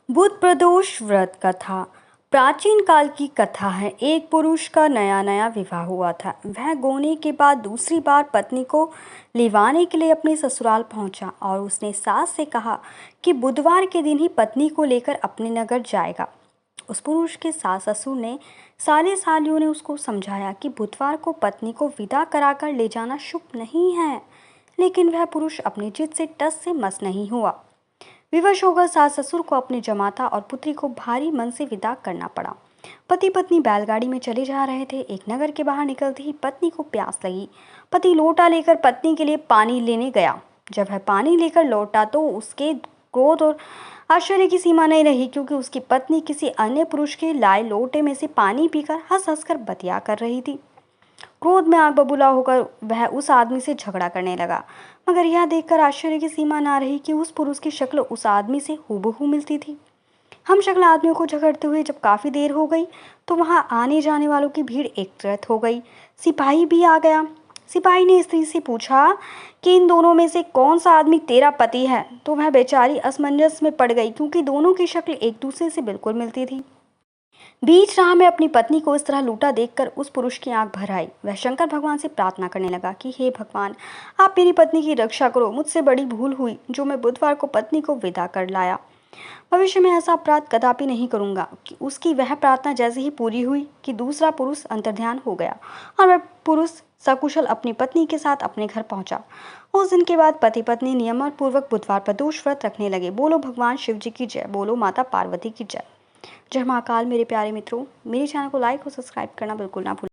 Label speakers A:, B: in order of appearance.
A: बुध प्रदोष व्रत कथा। प्राचीन काल की कथा है। एक पुरुष का नया नया विवाह हुआ था। वह गोने के बाद दूसरी बार पत्नी को लिवाने के लिए अपने ससुराल पहुंचा और उसने सास से कहा कि बुधवार के दिन ही पत्नी को लेकर अपने नगर जाएगा। उस पुरुष के सास ससुर ने साले सालियों ने उसको समझाया कि बुधवार को पत्नी को विदा कराकर ले जाना शुभ नहीं है, लेकिन वह पुरुष अपनी जिद से टस से मस नहीं हुआ। विवश होकर सास ससुर को अपने जमाता और पुत्री को भारी मन से विदा करना पड़ा। पति पत्नी बैलगाड़ी में चले जा रहे थे। एक नगर के बाहर निकलते ही पत्नी को प्यास लगी। पति लोटा लेकर पत्नी के लिए पानी लेने गया। जब वह पानी लेकर लौटा तो उसके क्रोध और आश्चर्य की सीमा नहीं रही, क्योंकि उसकी पत्नी किसी अन्य पुरुष के लाए लोटे में से पानी पीकर हंस हंस कर बतिया कर रही थी। क्रोध में आग बबूला होकर वह उस आदमी से झगड़ा करने लगा, मगर यह देखकर आश्चर्य की सीमा ना रही कि उस पुरुष की शक्ल उस आदमी से हूबहू मिलती थी। हम शक्ल आदमियों को झगड़ते हुए जब काफी देर हो गई तो वहां आने जाने वालों की भीड़ एकत्रित हो गई। सिपाही भी आ गया। सिपाही ने स्त्री से पूछा कि इन दोनों में से कौन सा आदमी तेरा पति है, तो वह बेचारी असमंजस में पड़ गई, क्योंकि दोनों की शक्ल एक दूसरे से बिल्कुल मिलती थी। बीच राह में अपनी पत्नी को इस तरह लूटा देखकर उस पुरुष की आंख भर आई। वह शंकर भगवान से प्रार्थना करने लगा कि हे भगवान, आप मेरी पत्नी की रक्षा करो। मुझसे बड़ी भूल हुई जो मैं बुधवार को पत्नी को विदा कर लाया। भविष्य में ऐसा अपराध कदापि नहीं करूंगा। कि उसकी वह प्रार्थना जैसे ही पूरी हुई कि दूसरा पुरुष अंतर्ध्यान हो गया और वह पुरुष सकुशल अपनी पत्नी के साथ अपने घर पहुंचा। उस दिन के बाद पति पत्नी नियमपूर्वक बुधवार प्रदोष व्रत रखने लगे। बोलो भगवान शिव जी की जय, बोलो माता पार्वती की जय। जय महाकाल। मेरे प्यारे मित्रों, मेरे चैनल को लाइक और सब्सक्राइब करना बिल्कुल ना भूलें।